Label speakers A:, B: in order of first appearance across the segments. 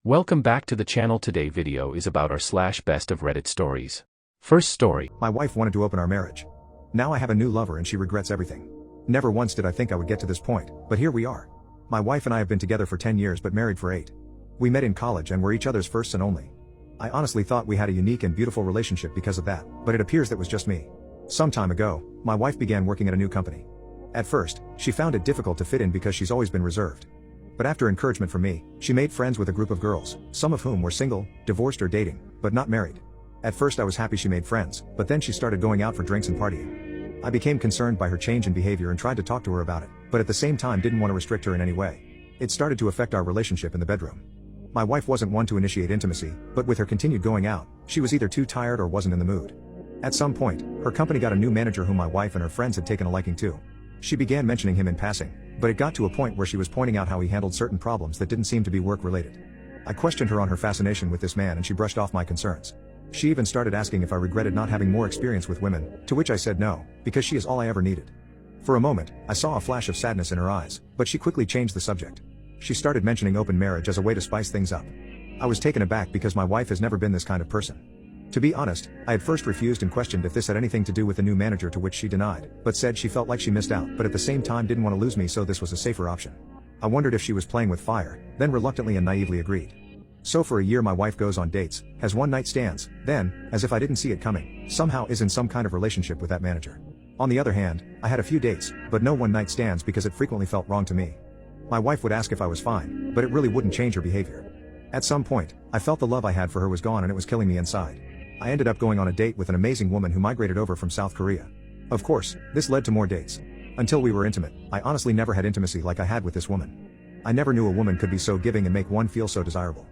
A: Welcome back to the channel. Today video is about our /best of Reddit stories. First story.
B: My wife wanted to open our marriage. Now I have a new lover and she regrets everything. Never once did I think I would get to this point, but here we are. My wife and I have been together for 10 years but married for 8. We met in college and were each other's first and only. I honestly thought we had a unique and beautiful relationship because of that, but it appears that was just me. Some time ago, my wife began working at a new company. At first, she found it difficult to fit in because she's always been reserved. But after encouragement from me, she made friends with a group of girls, some of whom were single, divorced or dating, but not married. At first I was happy she made friends, but then she started going out for drinks and partying. I became concerned by her change in behavior and tried to talk to her about it, but at the same time didn't want to restrict her in any way. It started to affect our relationship in the bedroom. My wife wasn't one to initiate intimacy, but with her continued going out, she was either too tired or wasn't in the mood. At some point, her company got a new manager whom my wife and her friends had taken a liking to. She began mentioning him in passing, but it got to a point where she was pointing out how he handled certain problems that didn't seem to be work-related. I questioned her on her fascination with this man and she brushed off my concerns. She even started asking if I regretted not having more experience with women, to which I said no, because she is all I ever needed. For a moment, I saw a flash of sadness in her eyes, but she quickly changed the subject. She started mentioning open marriage as a way to spice things up. I was taken aback because my wife has never been this kind of person. To be honest, I had first refused and questioned if this had anything to do with the new manager, to which she denied, but said she felt like she missed out but at the same time didn't want to lose me, so this was a safer option. I wondered if she was playing with fire, then reluctantly and naively agreed. So for a year my wife goes on dates, has one-night stands, then, as if I didn't see it coming, somehow is in some kind of relationship with that manager. On the other hand, I had a few dates, but no one-night stands because it frequently felt wrong to me. My wife would ask if I was fine, but it really wouldn't change her behavior. At some point, I felt the love I had for her was gone and it was killing me inside. I ended up going on a date with an amazing woman who migrated over from South Korea. Of course, this led to more dates. Until we were intimate, I honestly never had intimacy like I had with this woman. I never knew a woman could be so giving and make one feel so desirable.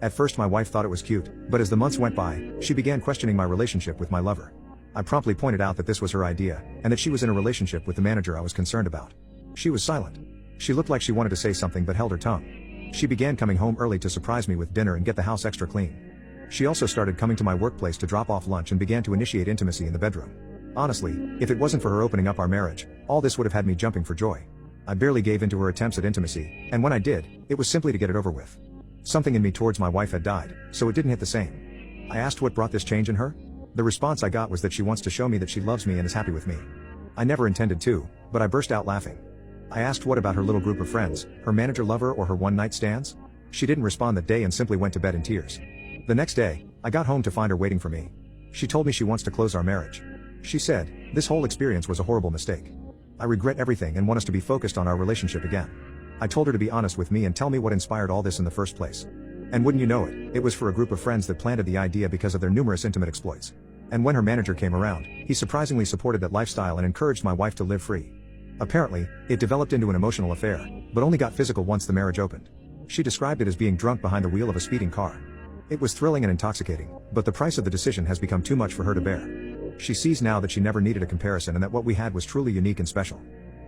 B: At first my wife thought it was cute, but as the months went by, she began questioning my relationship with my lover. I promptly pointed out that this was her idea, and that she was in a relationship with the manager I was concerned about. She was silent. She looked like she wanted to say something but held her tongue. She began coming home early to surprise me with dinner and get the house extra clean. She also started coming to my workplace to drop off lunch and began to initiate intimacy in the bedroom. Honestly, if it wasn't for her opening up our marriage, all this would have had me jumping for joy. I barely gave in to her attempts at intimacy, and when I did, it was simply to get it over with. Something in me towards my wife had died, so it didn't hit the same. I asked what brought this change in her. The response I got was that she wants to show me that she loves me and is happy with me. I never intended to, but I burst out laughing. I asked what about her little group of friends, her manager lover or her one-night stands? She didn't respond that day and simply went to bed in tears. The next day, I got home to find her waiting for me. She told me she wants to close our marriage. She said, "This whole experience was a horrible mistake. I regret everything and want us to be focused on our relationship again." I told her to be honest with me and tell me what inspired all this in the first place. And wouldn't you know it, it was for a group of friends that planted the idea because of their numerous intimate exploits. And when her manager came around, he surprisingly supported that lifestyle and encouraged my wife to live free. Apparently, it developed into an emotional affair, but only got physical once the marriage opened. She described it as being drunk behind the wheel of a speeding car. It was thrilling and intoxicating, but the price of the decision has become too much for her to bear. She sees now that she never needed a comparison and that what we had was truly unique and special.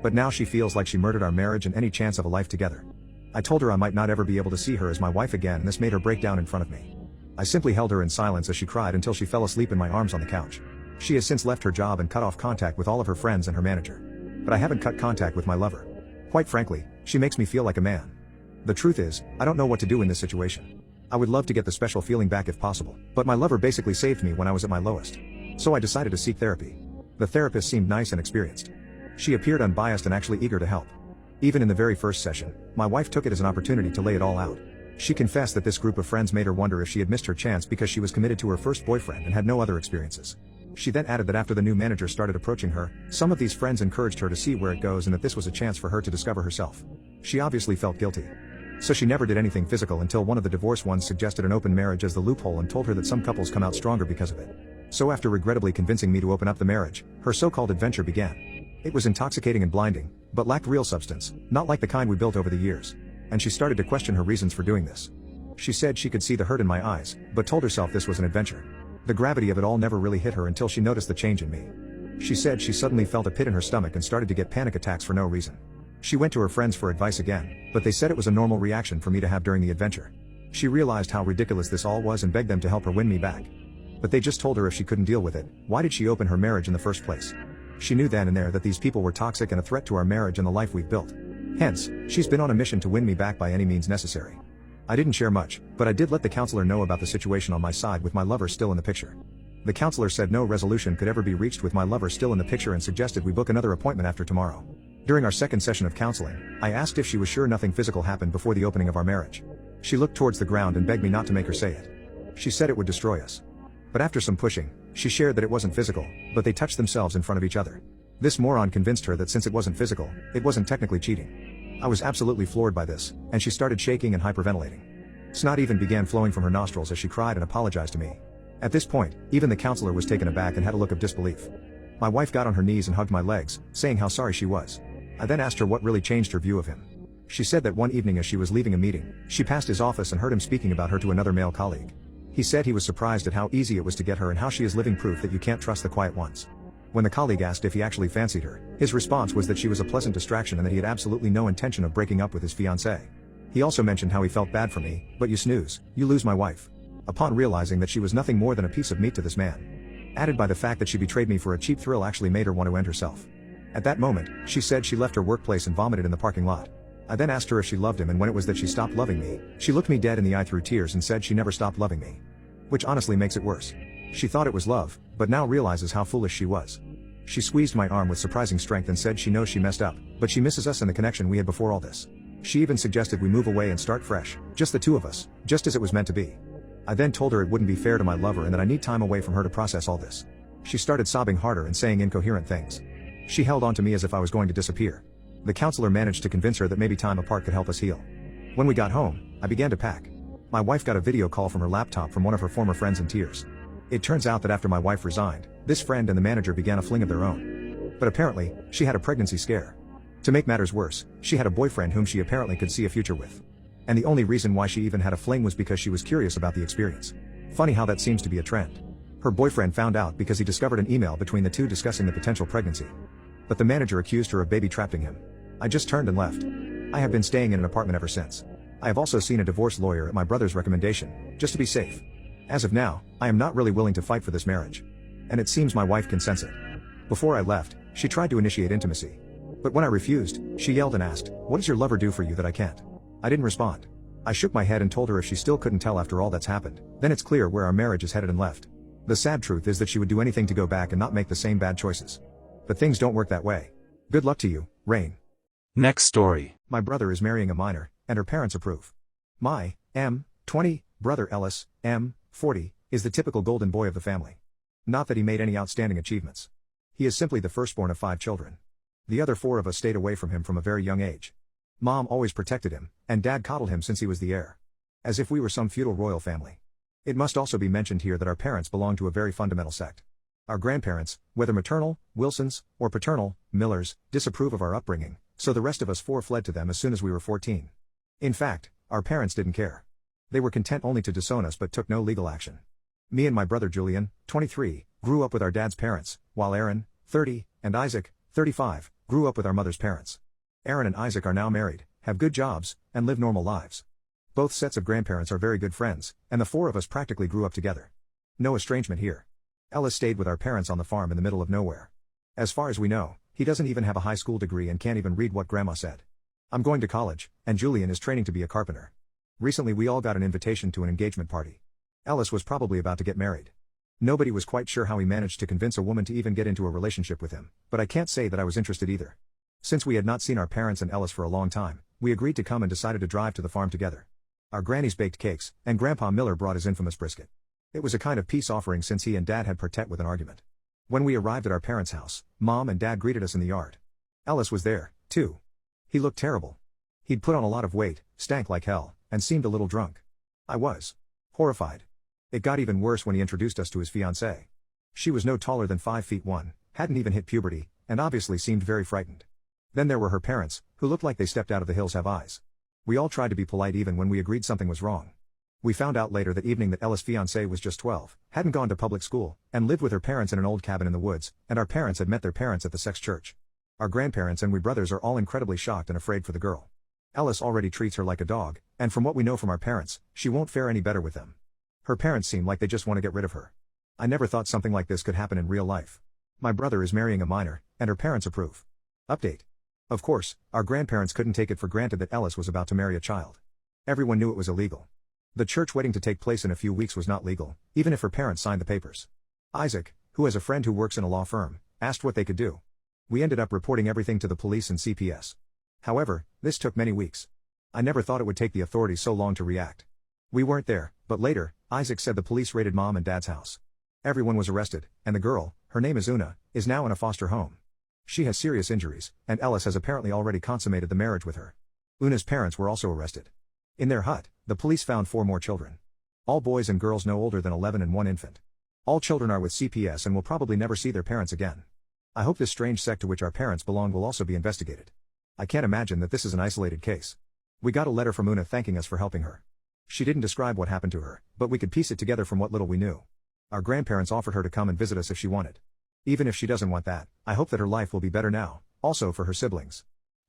B: But now she feels like she murdered our marriage and any chance of a life together. I told her I might not ever be able to see her as my wife again, and this made her break down in front of me. I simply held her in silence as she cried until she fell asleep in my arms on the couch. She has since left her job and cut off contact with all of her friends and her manager. But I haven't cut contact with my lover. Quite frankly, she makes me feel like a man. The truth is, I don't know what to do in this situation. I would love to get the special feeling back if possible, but my lover basically saved me when I was at my lowest. So I decided to seek therapy. The therapist seemed nice and experienced. She appeared unbiased and actually eager to help. Even in the very first session, my wife took it as an opportunity to lay it all out. She confessed that this group of friends made her wonder if she had missed her chance because she was committed to her first boyfriend and had no other experiences. She then added that after the new manager started approaching her, some of these friends encouraged her to see where it goes and that this was a chance for her to discover herself. She obviously felt guilty. So she never did anything physical until one of the divorced ones suggested an open marriage as the loophole and told her that some couples come out stronger because of it. So after regrettably convincing me to open up the marriage, her so-called adventure began. It was intoxicating and blinding, but lacked real substance, not like the kind we built over the years. And she started to question her reasons for doing this. She said she could see the hurt in my eyes, but told herself this was an adventure. The gravity of it all never really hit her until she noticed the change in me. She said she suddenly felt a pit in her stomach and started to get panic attacks for no reason. She went to her friends for advice again, but they said it was a normal reaction for me to have during the adventure. She realized how ridiculous this all was and begged them to help her win me back. But they just told her if she couldn't deal with it, why did she open her marriage in the first place? She knew then and there that these people were toxic and a threat to our marriage and the life we've built. Hence, she's been on a mission to win me back by any means necessary. I didn't share much, but I did let the counselor know about the situation on my side with my lover still in the picture. The counselor said no resolution could ever be reached with my lover still in the picture and suggested we book another appointment after tomorrow. During our second session of counseling, I asked if she was sure nothing physical happened before the opening of our marriage. She looked towards the ground and begged me not to make her say it. She said it would destroy us. But after some pushing, she shared that it wasn't physical, but they touched themselves in front of each other. This moron convinced her that since it wasn't physical, it wasn't technically cheating. I was absolutely floored by this, and she started shaking and hyperventilating. Snot even began flowing from her nostrils as she cried and apologized to me. At this point, even the counselor was taken aback and had a look of disbelief. My wife got on her knees and hugged my legs, saying how sorry she was. I then asked her what really changed her view of him. She said that one evening as she was leaving a meeting, she passed his office and heard him speaking about her to another male colleague. He said he was surprised at how easy it was to get her and how she is living proof that you can't trust the quiet ones. When the colleague asked if he actually fancied her, his response was that she was a pleasant distraction and that he had absolutely no intention of breaking up with his fiancée. He also mentioned how he felt bad for me, but you snooze, you lose my wife. Upon realizing that she was nothing more than a piece of meat to this man. Added by the fact that she betrayed me for a cheap thrill actually made her want to end herself. At that moment, she said she left her workplace and vomited in the parking lot. I then asked her if she loved him and when it was that she stopped loving me. She looked me dead in the eye through tears and said she never stopped loving me. Which honestly makes it worse. She thought it was love, but now realizes how foolish she was. She squeezed my arm with surprising strength and said she knows she messed up, but she misses us and the connection we had before all this. She even suggested we move away and start fresh, just the two of us, just as it was meant to be. I then told her it wouldn't be fair to my lover and that I need time away from her to process all this. She started sobbing harder and saying incoherent things. She held on to me as if I was going to disappear. The counselor managed to convince her that maybe time apart could help us heal. When we got home, I began to pack. My wife got a video call from her laptop from one of her former friends in tears. It turns out that after my wife resigned, this friend and the manager began a fling of their own. But apparently, she had a pregnancy scare. To make matters worse, she had a boyfriend whom she apparently could see a future with. And the only reason why she even had a fling was because she was curious about the experience. Funny how that seems to be a trend. Her boyfriend found out because he discovered an email between the two discussing the potential pregnancy. But the manager accused her of baby-trapping him. I just turned and left. I have been staying in an apartment ever since. I have also seen a divorce lawyer at my brother's recommendation, just to be safe. As of now, I am not really willing to fight for this marriage. And it seems my wife can sense it. Before I left, she tried to initiate intimacy. But when I refused, she yelled and asked, "What does your lover do for you that I can't?" I didn't respond. I shook my head and told her if she still couldn't tell after all that's happened, then it's clear where our marriage is headed and left. The sad truth is that she would do anything to go back and not make the same bad choices. But things don't work that way. Good luck to you, Rain.
A: Next story.
B: My brother is marrying a minor, and her parents approve. My, 20, brother Ellis, 40, is the typical golden boy of the family. Not that he made any outstanding achievements. He is simply the firstborn of 5 children. The other 4 of us stayed away from him from a very young age. Mom always protected him, and Dad coddled him since he was the heir. As if we were some feudal royal family. It must also be mentioned here that our parents belong to a very fundamental sect. Our grandparents, whether maternal, Wilsons, or paternal, Millers, disapprove of our upbringing, so the rest of us 4 fled to them as soon as we were 14. In fact, our parents didn't care. They were content only to disown us but took no legal action. Me and my brother Julian, 23, grew up with our dad's parents, while Aaron, 30, and Isaac, 35, grew up with our mother's parents. Aaron and Isaac are now married, have good jobs, and live normal lives. Both sets of grandparents are very good friends, and the 4 of us practically grew up together. No estrangement here. Ellis stayed with our parents on the farm in the middle of nowhere. As far as we know, he doesn't even have a high school degree and can't even read what Grandma said. I'm going to college, and Julian is training to be a carpenter. Recently we all got an invitation to an engagement party. Ellis was probably about to get married. Nobody was quite sure how he managed to convince a woman to even get into a relationship with him, but I can't say that I was interested either. Since we had not seen our parents and Ellis for a long time, we agreed to come and decided to drive to the farm together. Our grannies baked cakes, and Grandpa Miller brought his infamous brisket. It was a kind of peace offering since he and Dad had parted with an argument. When we arrived at our parents' house, Mom and Dad greeted us in the yard. Ellis was there, too. He looked terrible. He'd put on a lot of weight, stank like hell, and seemed a little drunk. I was horrified. It got even worse when he introduced us to his fiancée. She was no taller than 5'1", hadn't even hit puberty, and obviously seemed very frightened. Then there were her parents, who looked like they stepped out of The Hills Have Eyes. We all tried to be polite even when we agreed something was wrong. We found out later that evening that Ellis' fiancée was just 12, hadn't gone to public school, and lived with her parents in an old cabin in the woods, and our parents had met their parents at the sex church. Our grandparents and we brothers are all incredibly shocked and afraid for the girl. Ellis already treats her like a dog, and from what we know from our parents, she won't fare any better with them. Her parents seem like they just want to get rid of her. I never thought something like this could happen in real life. My brother is marrying a minor, and her parents approve. Update. Of course, our grandparents couldn't take it for granted that Ellis was about to marry a child. Everyone knew it was illegal. The church wedding to take place in a few weeks was not legal, even if her parents signed the papers. Isaac, who has a friend who works in a law firm, asked what they could do. We ended up reporting everything to the police and CPS. However, this took many weeks. I never thought it would take the authorities so long to react. We weren't there, but later, Isaac said the police raided Mom and Dad's house. Everyone was arrested, and the girl, her name is Una, is now in a foster home. She has serious injuries, and Ellis has apparently already consummated the marriage with her. Una's parents were also arrested. In their hut, the police found 4 more children. All boys and girls no older than 11 and 1 infant. All children are with CPS and will probably never see their parents again. I hope this strange sect to which our parents belong will also be investigated. I can't imagine that this is an isolated case. We got a letter from Una thanking us for helping her. She didn't describe what happened to her, but we could piece it together from what little we knew. Our grandparents offered her to come and visit us if she wanted. Even if she doesn't want that, I hope that her life will be better now, also for her siblings.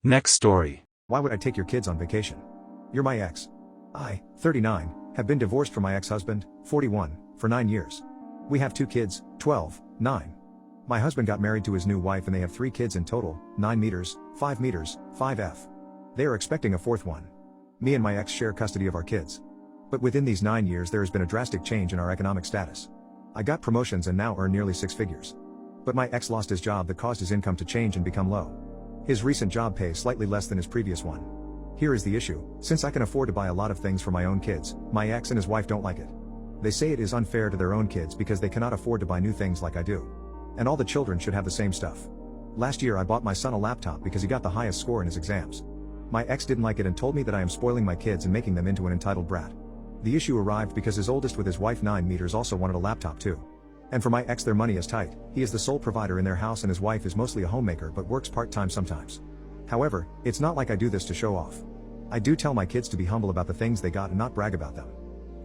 A: Next story.
B: Why would I take your kids on vacation? You're my ex. I, 39, have been divorced from my ex-husband, 41, for 9 years. We have 2 kids, 12, 9. My husband got married to his new wife and they have 3 kids in total, 9 meters, 5 meters, 5F. They are expecting a 4th one. Me and my ex share custody of our kids. But within these 9 years there has been a drastic change in our economic status. I got promotions and now earn nearly 6 figures. But my ex lost his job that caused his income to change and become low. His recent job pays slightly less than his previous one. Here is the issue: since I can afford to buy a lot of things for my own kids, my ex and his wife don't like it. They say it is unfair to their own kids because they cannot afford to buy new things like I do. And all the children should have the same stuff. Last year I bought my son a laptop because he got the highest score in his exams. My ex didn't like it and told me that I am spoiling my kids and making them into an entitled brat. The issue arrived because his oldest with his wife 9 meters also wanted a laptop too. And for my ex their money is tight. He is the sole provider in their house and his wife is mostly a homemaker but works part-time sometimes. However, it's not like I do this to show off. I do tell my kids to be humble about the things they got and not brag about them.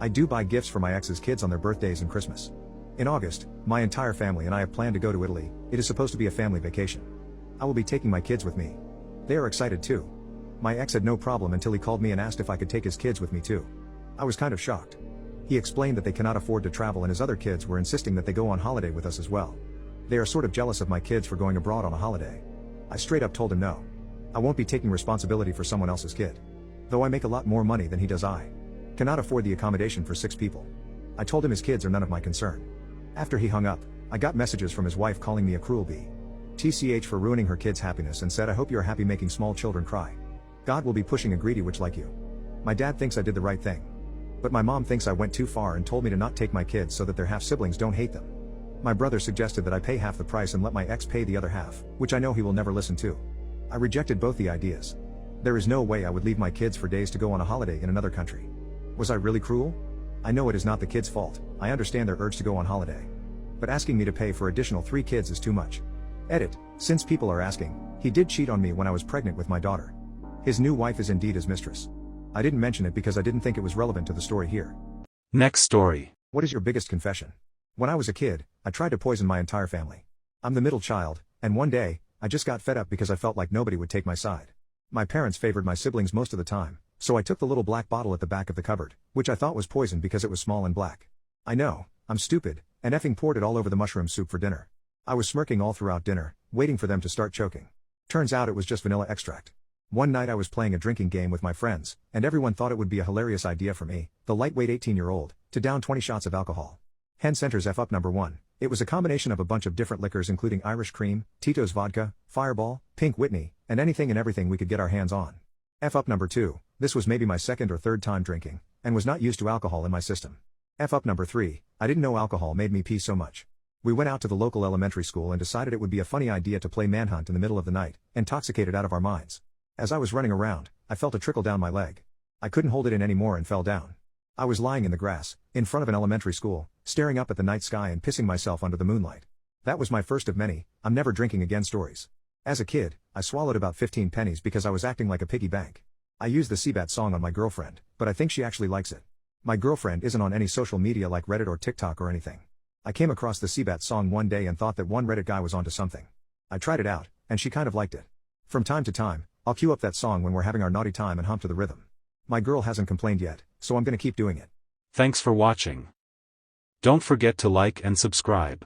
B: I do buy gifts for my ex's kids on their birthdays and Christmas. In August, my entire family and I have planned to go to Italy. It is supposed to be a family vacation. I will be taking my kids with me. They are excited too. My ex had no problem until he called me and asked if I could take his kids with me too. I was kind of shocked. He explained that they cannot afford to travel and his other kids were insisting that they go on holiday with us as well. They are sort of jealous of my kids for going abroad on a holiday. I straight up told him no. I won't be taking responsibility for someone else's kid. Though I make a lot more money than he does, I cannot afford the accommodation for 6 people. I told him his kids are none of my concern. After he hung up, I got messages from his wife calling me a cruel bee. TCH for ruining her kids' happiness and said I hope you are happy making small children cry. God will be pushing a greedy witch like you. My dad thinks I did the right thing. But my mom thinks I went too far and told me to not take my kids so that their half-siblings don't hate them. My brother suggested that I pay half the price and let my ex pay the other half, which I know he will never listen to. I rejected both the ideas. There is no way I would leave my kids for days to go on a holiday in another country. Was I really cruel? I know it is not the kids' fault. I understand their urge to go on holiday. But asking me to pay for additional 3 kids is too much. Edit. Since people are asking, he did cheat on me when I was pregnant with my daughter. His new wife is indeed his mistress. I didn't mention it because I didn't think it was relevant to the story here.
A: Next story.
B: What is your biggest confession? When I was a kid, I tried to poison my entire family. I'm the middle child, and one day, I just got fed up because I felt like nobody would take my side. My parents favored my siblings most of the time, so I took the little black bottle at the back of the cupboard, which I thought was poison because it was small and black. I know, I'm stupid, and effing poured it all over the mushroom soup for dinner. I was smirking all throughout dinner, waiting for them to start choking. Turns out it was just vanilla extract. One night I was playing a drinking game with my friends, and everyone thought it would be a hilarious idea for me, the lightweight 18-year-old, to down 20 shots of alcohol. Hence enters F up number 1. It was a combination of a bunch of different liquors including Irish Cream, Tito's Vodka, Fireball, Pink Whitney, and anything and everything we could get our hands on. F up number 2, this was maybe my 2nd or 3rd time drinking, and was not used to alcohol in my system. F up number 3, I didn't know alcohol made me pee so much. We went out to the local elementary school and decided it would be a funny idea to play manhunt in the middle of the night, intoxicated out of our minds. As I was running around, I felt a trickle down my leg. I couldn't hold it in anymore and fell down. I was lying in the grass, in front of an elementary school, staring up at the night sky and pissing myself under the moonlight. That was my first of many, I'm never drinking again stories. As a kid, I swallowed about 15 pennies because I was acting like a piggy bank. I used the Seabat song on my girlfriend, but I think she actually likes it. My girlfriend isn't on any social media like Reddit or TikTok or anything. I came across the Seabat song one day and thought that one Reddit guy was onto something. I tried it out, and she kind of liked it. From time to time, I'll cue up that song when we're having our naughty time and hump to the rhythm. My girl hasn't complained yet, so I'm gonna keep doing it.
A: Thanks for watching. Don't forget to like and subscribe.